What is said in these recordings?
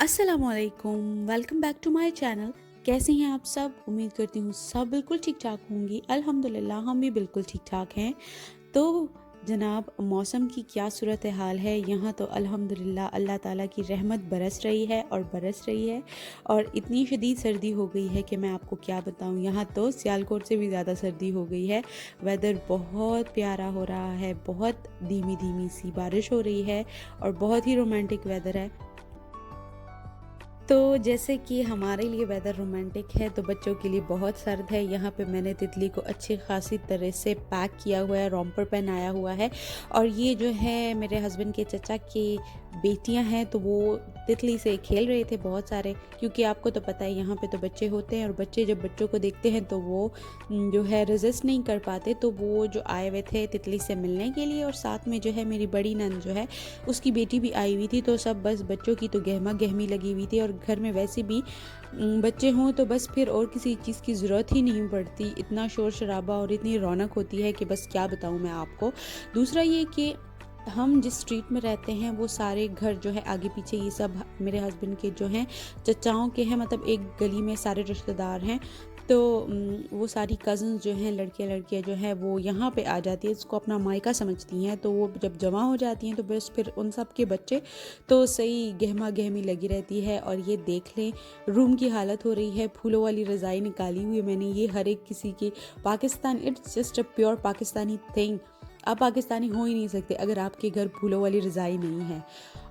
अस्सलामुअलैकुम, welcome back to my channel. कैसे हैं आप सब? उम्मीद करती हूँ सब बिल्कुल ठीक ठाक होंगी। अल्हम्दुलिल्लाह हम भी बिल्कुल ठीक ठाक हैं। तो जनाब, मौसम की क्या सूरत हाल है? यहाँ तो अल्हम्दुलिल्लाह अल्लाह ताला की रहमत बरस रही है और बरस रही है, और इतनी शदीद सर्दी हो गई है कि मैं आपको क्या बताऊँ। यहाँ तो सियालकोट से भी ज़्यादा सर्दी हो गई है। वेदर बहुत प्यारा हो रहा है, बहुत धीमी धीमी सी बारिश हो रही है और बहुत ही रोमांटिक वेदर है। तो जैसे कि हमारे लिए वेदर रोमांटिक है, तो बच्चों के लिए बहुत सर्द है। यहाँ पे मैंने तितली को अच्छी खासी तरह से पैक किया हुआ है, रोम्पर पहनाया हुआ है। और ये जो है मेरे हस्बैंड के चचा की बेटियां हैं, तो वो तितली से खेल रहे थे बहुत सारे, क्योंकि आपको तो पता है यहाँ पे तो बच्चे होते हैं, और बच्चे जब बच्चों को देखते हैं तो वो जो है रेजिस्ट नहीं कर पाते। तो वो जो आए हुए थे तितली से मिलने के लिए, और साथ में जो है मेरी बड़ी नंद जो है उसकी बेटी भी आई हुई थी। तो सब बस बच्चों की तो गहमा गहमी लगी हुई थी, और घर में वैसे भी बच्चे हों तो बस फिर और किसी चीज़ की ज़रूरत ही नहीं पड़ती। इतना शोर शराबा और इतनी रौनक होती है कि बस क्या बताऊँ मैं आपको। दूसरा ये कि हम जिस स्ट्रीट में रहते हैं वो सारे घर जो है आगे पीछे ये सब मेरे हस्बैंड के जो हैं चचाओं के हैं, मतलब एक गली में सारे रिश्तेदार हैं। तो वो सारी कज़न्स जो हैं, लड़के लड़कियां जो हैं, वो यहाँ पे आ जाती है, इसको अपना मायका समझती हैं। तो वो जब जमा हो जाती हैं तो बस फिर उन सब के बच्चे तो सही गहमा गहमी लगी रहती है। और ये देख लें, रूम की हालत हो रही है, फूलों वाली रज़ाई निकाली हुई है मैंने। ये हर एक किसी की Pakistan, it's just a pure Pakistani thing. आप पाकिस्तानी हो ही नहीं सकते अगर आपके घर फूलों वाली रज़ाई नहीं है।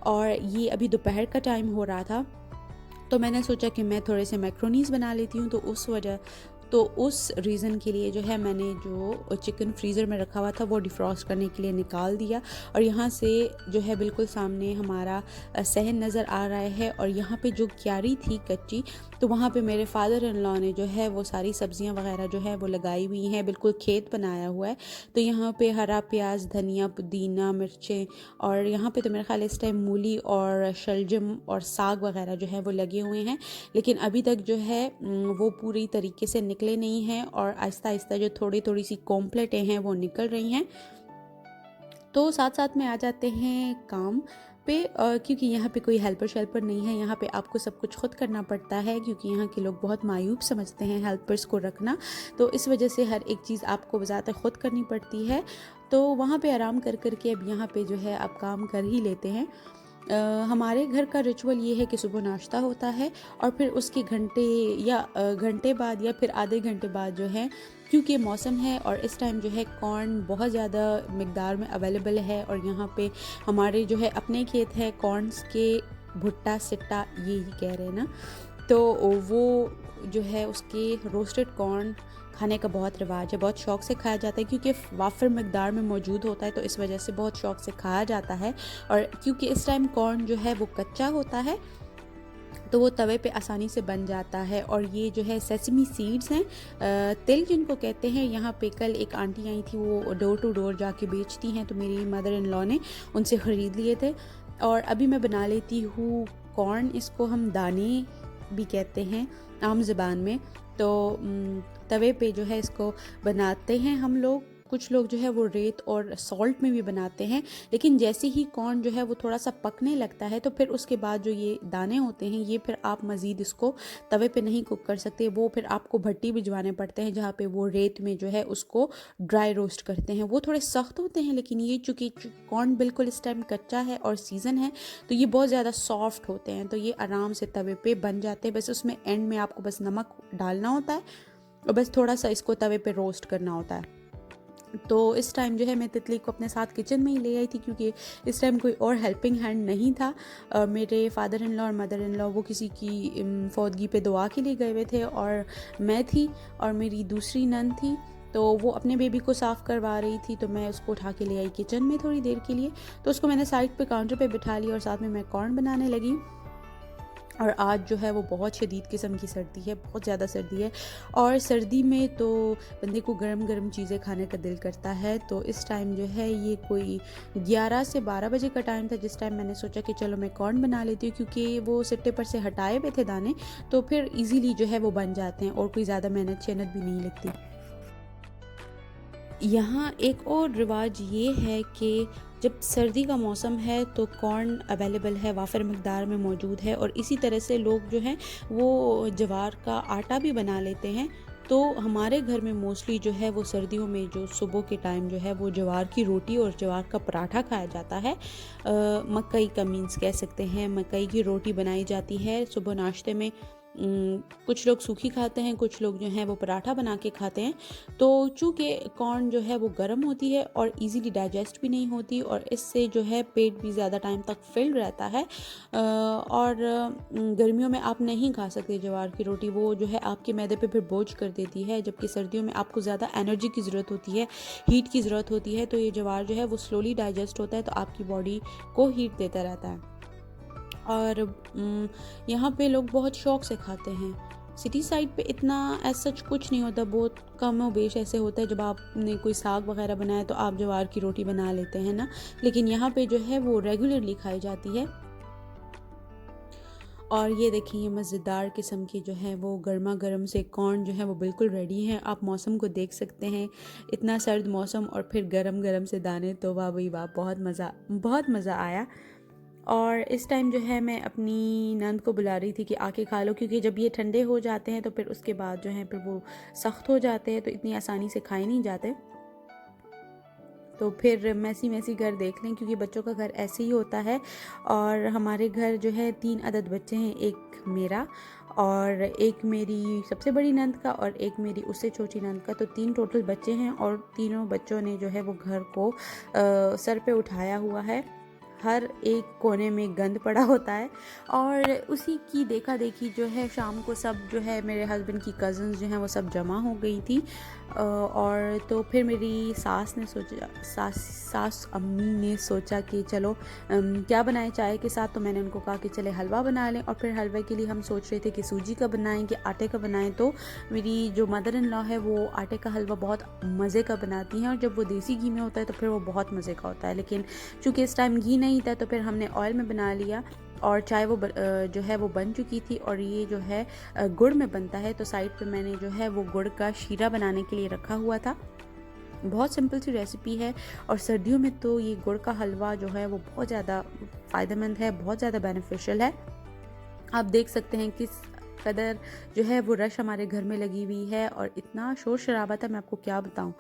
और ये अभी दोपहर का टाइम हो रहा था, तो मैंने सोचा कि मैं थोड़े से मैक्रोनीस बना लेती हूँ। तो उस रीज़न के लिए जो है मैंने जो चिकन फ्रीज़र में रखा हुआ था वो डिफ्रॉस्ट करने के लिए निकाल दिया। और यहाँ से जो है बिल्कुल सामने हमारा सहन नज़र आ रहा है, और यहाँ पे जो क्यारी थी कच्ची, तो वहाँ पे मेरे फादर इन लॉ ने जो है वो सारी सब्जियाँ वगैरह जो है वो लगाई हुई हैं, बिल्कुल खेत बनाया हुआ है। तो यहाँ पे हरा प्याज, धनिया, पुदीना, मिर्चें, और यहाँ पे तो मेरा ख्याल इस टाइम मूली और शलजम और साग वगैरह जो है वो लगे हुए हैं। लेकिन अभी तक जो है वो पूरी तरीके से निकले नहीं हैं, और आहिस्ता आहिस्ता जो थोड़ी थोड़ी सी कॉम्प्लेटें हैं वो निकल रही हैं। तो साथ साथ में आ जाते हैं काम पे, क्योंकि यहाँ पे कोई हेल्पर शेल्पर नहीं है। यहाँ पे आपको सब कुछ खुद करना पड़ता है, क्योंकि यहाँ के लोग बहुत मायूब समझते हैं हेल्पर्स को रखना। तो इस वजह से हर एक चीज़ आपको ज़्यादा खुद करनी पड़ती है। तो वहाँ पे आराम कर कर के अब यहाँ पे जो है आप काम कर ही लेते हैं। हमारे घर का रिचुअल ये है कि सुबह नाश्ता होता है, और फिर उसके घंटे बाद या फिर आधे घंटे बाद जो है, क्योंकि मौसम है और इस टाइम जो है कॉर्न बहुत ज़्यादा मकदार में अवेलेबल है, और यहाँ पे हमारे जो है अपने खेत है कॉर्नस के, भुट्टा सिट्टा यही कह रहे हैं ना। तो वो जो है उसके रोस्टेड कॉर्न खाने का बहुत रिवाज है, बहुत शौक़ से खाया जाता है, क्योंकि वाफर मकदार में मौजूद होता है, तो इस वजह से बहुत शौक़ से खाया जाता है। और क्योंकि इस टाइम कॉर्न जो है वो कच्चा होता है, तो वो तवे पे आसानी से बन जाता है। और ये जो है सेसमी सीड्स हैं, तिल जिनको कहते हैं। यहाँ पे कल एक आंटी आई थी, वो डोर टू डोर जाके बेचती हैं, तो मेरी मदर इन लॉ ने उनसे ख़रीद लिए थे। और अभी मैं बना लेती हूँ कॉर्न, इसको हम दाने भी कहते हैं आम ज़बान में। तो तवे पे जो है इसको बनाते हैं हम लोग। कुछ लोग जो है वो रेत और सॉल्ट में भी बनाते हैं, लेकिन जैसे ही कॉर्न जो है वो थोड़ा सा पकने लगता है, तो फिर उसके बाद जो ये दाने होते हैं, ये फिर आप मज़ीद इसको तवे पे नहीं कुक कर सकते। वो फिर आपको भट्टी भिजवाने पड़ते हैं, जहाँ पे वो रेत में जो है उसको ड्राई रोस्ट करते हैं। वो थोड़े सख्त होते हैं, लेकिन ये चूँकि कॉर्न बिल्कुल इस टाइम कच्चा है और सीज़न है, तो ये बहुत ज़्यादा सॉफ्ट होते हैं, तो ये आराम से तवे पे बन जाते हैं। बस उसमें एंड में आपको बस नमक डालना होता है, और बस थोड़ा सा इसको तवे पे रोस्ट करना होता है। तो इस टाइम जो है मैं तितली को अपने साथ किचन में ही ले आई थी, क्योंकि इस टाइम कोई और हेल्पिंग हैंड नहीं था। मेरे फादर इन लॉ और मदर इन लॉ वो किसी की फौतगी पे दुआ के लिए गए हुए थे, और मैं थी और मेरी दूसरी नंद थी। तो वो अपने बेबी को साफ़ करवा रही थी, तो मैं उसको उठा के ले आई किचन में थोड़ी देर के लिए। तो उसको मैंने साइड पे काउंटर पे बिठा लिया, और साथ में मैं कॉर्न बनाने लगी। और आज जो है वो बहुत शदीद किस्म की सर्दी है, बहुत ज़्यादा सर्दी है, और सर्दी में तो बंदे को गर्म गर्म चीज़ें खाने का दिल करता है। तो इस टाइम जो है ये कोई 11 से 12 बजे का टाइम था, जिस टाइम मैंने सोचा कि चलो मैं कॉर्न बना लेती हूँ, क्योंकि वो सिट्टे पर से हटाए हुए थे दाने, तो फिर इजीली जो है वो बन जाते हैं, और कोई ज़्यादा मेहनत शेहनत भी नहीं लगती। यहाँ एक और रिवाज ये है कि जब सर्दी का मौसम है तो कॉर्न अवेलेबल है, वाफिर मकदार में मौजूद है, और इसी तरह से लोग जो हैं वो ज्वार का आटा भी बना लेते हैं। तो हमारे घर में मोस्टली जो है वो सर्दियों में जो सुबह के टाइम जो है वो ज्वार की रोटी और ज्वार का पराठा खाया जाता है। मकई का मीन्स कह सकते हैं, मकई की रोटी बनाई जाती है सुबह नाश्ते में। कुछ लोग सूखी खाते हैं, कुछ लोग जो हैं वो पराठा बना के खाते हैं। तो चूँकि कॉर्न जो है वो गर्म होती है और इजीली डाइजेस्ट भी नहीं होती, और इससे जो है पेट भी ज़्यादा टाइम तक फिल्ड रहता है। और गर्मियों में आप नहीं खा सकते ज्वार की रोटी, वो जो है आपके मैदे पे फिर बोझ कर देती है, जबकि सर्दियों में आपको ज़्यादा एनर्जी की ज़रूरत होती है, हीट की ज़रूरत होती है। तो ये ज्वार जो है वो स्लोली डाइजेस्ट होता है, तो आपकी बॉडी को हीट देता रहता है। और यहाँ पे लोग बहुत शौक से खाते हैं। सिटी साइड पे इतना एज सच कुछ नहीं होता, बहुत कम और बेश ऐसे होता है जब आपने कोई साग वगैरह बनाया तो आप ज्वार की रोटी बना लेते हैं ना, लेकिन यहाँ पे जो है वो रेगुलरली खाई जाती है। और ये देखिए, ये मज़ेदार किस्म की जो है वो गर्मा गर्म से कॉर्न जो है वो बिल्कुल रेडी हैं। आप मौसम को देख सकते हैं, इतना सर्द मौसम और फिर गरम गरम से दाने, तो वाह भाई वाह, बहुत मज़ा आया। और इस टाइम जो है मैं अपनी नंद को बुला रही थी कि आके खा लो, क्योंकि जब ये ठंडे हो जाते हैं तो फिर उसके बाद जो है फिर वो सख्त हो जाते हैं, तो इतनी आसानी से खाए नहीं जाते। तो फिर मैसी मैसी घर देख लें, क्योंकि बच्चों का घर ऐसे ही होता है। और हमारे घर जो है 3 अदद बच्चे हैं, एक मेरा और एक मेरी सबसे बड़ी नंद का और एक मेरी उससे छोटी नंद का। तो 3 टोटल बच्चे हैं, और तीनों बच्चों ने जो है वो घर को सर पे उठाया हुआ है। हर एक कोने में गंद पड़ा होता है, और उसी की देखा देखी जो है शाम को सब जो है मेरे हस्बैंड की कज़न्स जो हैं वो सब जमा हो गई थी। और तो फिर मेरी सास अम्मी ने सोचा कि चलो क्या बनाएं चाय के साथ। तो मैंने उनको कहा कि चले हलवा बना लें, और फिर हलवे के लिए हम सोच रहे थे कि सूजी का बनाएं कि आटे का बनाएं। तो मेरी जो मदर इन लॉ है वो आटे का हलवा बहुत मज़े का बनाती हैं, और जब वो देसी घी में होता है तो फिर वो बहुत मज़े का होता है। लेकिन चूँकि इस टाइम घी नहीं था तो फिर हमने ऑयल में बना लिया, और चाय वो जो है वो बन चुकी थी। और ये जो है गुड़ में बनता है, तो साइड पे मैंने जो है वो गुड़ का शीरा बनाने के लिए रखा हुआ था। बहुत सिंपल सी रेसिपी है, और सर्दियों में तो ये गुड़ का हलवा जो है वो बहुत ज़्यादा फ़ायदेमंद है, बहुत ज़्यादा बेनिफिशियल है। आप देख सकते हैं किस कदर जो है वो रश हमारे घर में लगी हुई है, और इतना शोर शराबा था, मैं आपको क्या बताऊँ।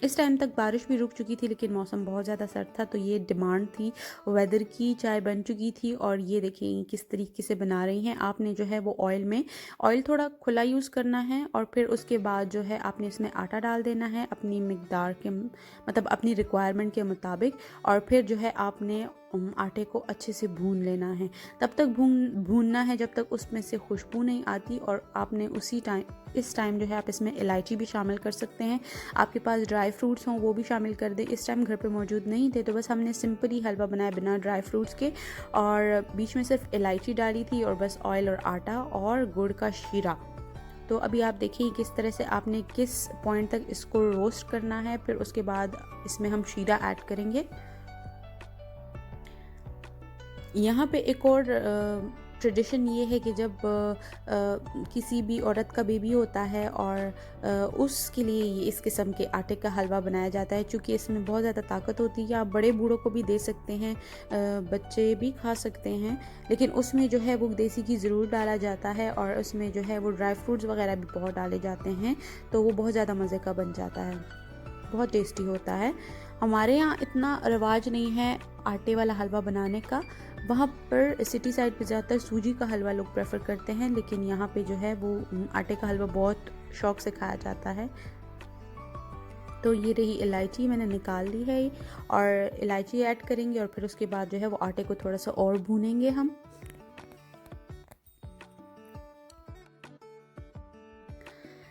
इस टाइम तक बारिश भी रुक चुकी थी, लेकिन मौसम बहुत ज़्यादा सर्द था, तो ये डिमांड थी वेदर की। चाय बन चुकी थी, और ये देखिए किस तरीके से बना रही हैं। आपने जो है वो ऑयल थोड़ा खुला यूज़ करना है, और फिर उसके बाद जो है आपने इसमें आटा डाल देना है अपनी मिकदार के, मतलब अपनी रिक्वायरमेंट के मुताबिक। और फिर जो है आपने आटे को अच्छे से भून लेना है, तब तक भूनना है जब तक उसमें से खुशबू नहीं आती। और आपने इस टाइम जो है आप इसमें इलायची भी शामिल कर सकते हैं, आपके पास ड्राई फ्रूट्स हों वो भी शामिल कर दें। इस टाइम घर पे मौजूद नहीं थे, तो बस हमने सिंपल ही हलवा बनाया बिना ड्राई फ्रूट्स के, और बीच में सिर्फ इलायची डाली थी, और बस ऑयल और आटा और गुड़ का शीरा। तो अभी आप देखिए किस तरह से आपने किस पॉइंट तक इसको रोस्ट करना है, फिर उसके बाद इसमें हम शीरा ऐड करेंगे। यहाँ पे एक और ट्रेडिशन ये है कि जब किसी भी औरत का बेबी होता है और उसके लिए ये इस किस्म के आटे का हलवा बनाया जाता है, क्योंकि इसमें बहुत ज़्यादा ताकत होती है। आप बड़े बूढ़ों को भी दे सकते हैं, बच्चे भी खा सकते हैं, लेकिन उसमें जो है वो देसी घी ज़रूर डाला जाता है, और उसमें जो है वो ड्राई फ्रूट्स वगैरह भी बहुत डाले जाते हैं, तो वो बहुत ज़्यादा मज़े का बन जाता है, बहुत टेस्टी होता है। हमारे यहाँ इतना रिवाज नहीं है आटे वाला हलवा बनाने का, वहाँ पर सिटी साइड पे ज़्यादातर सूजी का हलवा लोग प्रेफर करते हैं, लेकिन यहाँ पे जो है वो आटे का हलवा बहुत शौक से खाया जाता है। तो ये रही इलायची, मैंने निकाल ली है, और इलायची ऐड करेंगे, और फिर उसके बाद जो है वो आटे को थोड़ा सा और भूनेंगे हम।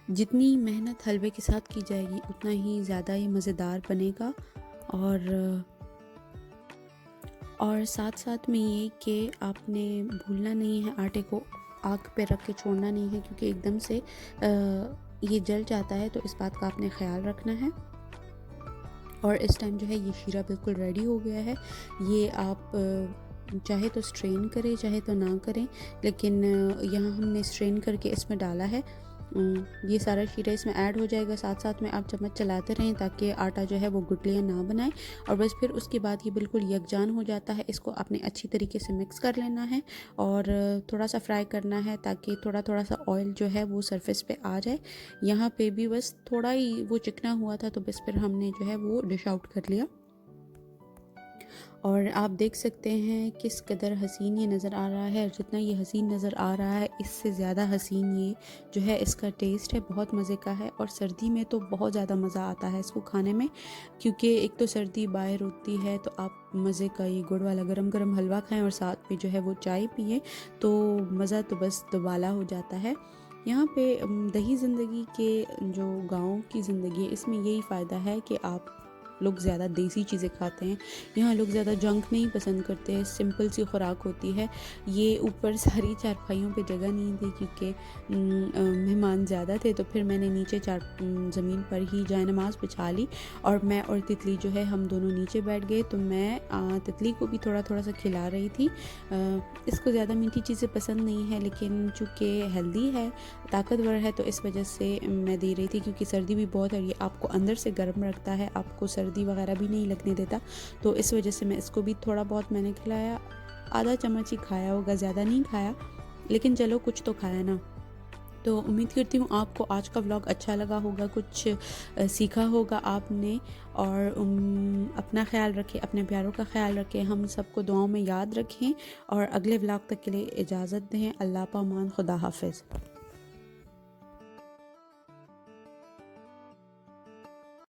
जितनी मेहनत हलवे के साथ की जाएगी उतना ही ज़्यादा ये मज़ेदार बनेगा। और साथ साथ में ये कि आपने भूलना नहीं है, आटे को आग पे रख के छोड़ना नहीं है, क्योंकि एकदम से ये जल जाता है, तो इस बात का आपने ख्याल रखना है। और इस टाइम जो है ये शीरा बिल्कुल रेडी हो गया है। ये आप चाहे तो स्ट्रेन करें चाहे तो ना करें, लेकिन यहाँ हमने स्ट्रेन करके इसमें डाला है। ये सारा शीरा इसमें ऐड हो जाएगा। साथ साथ में आप चम्मच चलाते रहें ताकि आटा जो है वो गुठलियाँ ना बनाए। और बस फिर उसके बाद ये बिल्कुल यकजान हो जाता है। इसको आपने अच्छी तरीके से मिक्स कर लेना है और थोड़ा सा फ्राई करना है ताकि थोड़ा थोड़ा सा ऑयल जो है वो सरफेस पे आ जाए। यहाँ पे भी बस थोड़ा ही वो चिकना हुआ था तो बस फिर हमने जो है वो डिश आउट कर लिया। और आप देख सकते हैं किस कदर हसीन ये नज़र आ रहा है। जितना ये हसीन नज़र आ रहा है इससे ज़्यादा हसीन ये जो है इसका टेस्ट है, बहुत मज़े का है। और सर्दी में तो बहुत ज़्यादा मज़ा आता है इसको खाने में, क्योंकि एक तो सर्दी बाहर होती है तो आप मज़े का ये गुड़ वाला गरम गरम हलवा खाएं और साथ में जो है वो चाय पिए तो मज़ा तो बस दुबाला हो जाता है। यहाँ पे दही ज़िंदगी के जो गाँव की ज़िंदगी है इसमें यही फ़ायदा है कि आप लोग ज़्यादा देसी चीज़ें खाते हैं। यहाँ लोग ज़्यादा जंक नहीं पसंद करते हैं, सिंपल सी खुराक होती है। ये ऊपर सारी चारपाइयों पे जगह नहीं थी क्योंकि मेहमान ज़्यादा थे तो फिर मैंने नीचे ज़मीन पर ही जाए नमाज़ बिछा ली और मैं और तितली जो है हम दोनों नीचे बैठ गए। तो मैं तितली को भी थोड़ा थोड़ा सा खिला रही थी। इसको ज़्यादा मीठी चीज़ें पसंद नहीं है लेकिन चूँकि हेल्दी है, ताकतवर है तो इस वजह से मैं दे रही थी, क्योंकि सर्दी भी बहुत है। ये आपको अंदर से गर्म रखता है, आपको सर्दी वगैरह भी नहीं लगने देता। तो इस वजह से मैं इसको भी थोड़ा बहुत मैंने खिलाया। आधा चम्मच ही खाया होगा, ज़्यादा नहीं खाया, लेकिन चलो कुछ तो खाया ना। तो उम्मीद करती हूँ आपको आज का व्लॉग अच्छा लगा होगा, कुछ सीखा होगा आपने। और अपना ख्याल रखें, अपने प्यारों का ख्याल रखें, हम सबको दुआओं में याद रखें और अगले व्लॉग तक के लिए इजाज़त दें। अल्लाह पामान, खुदा हाफिज़।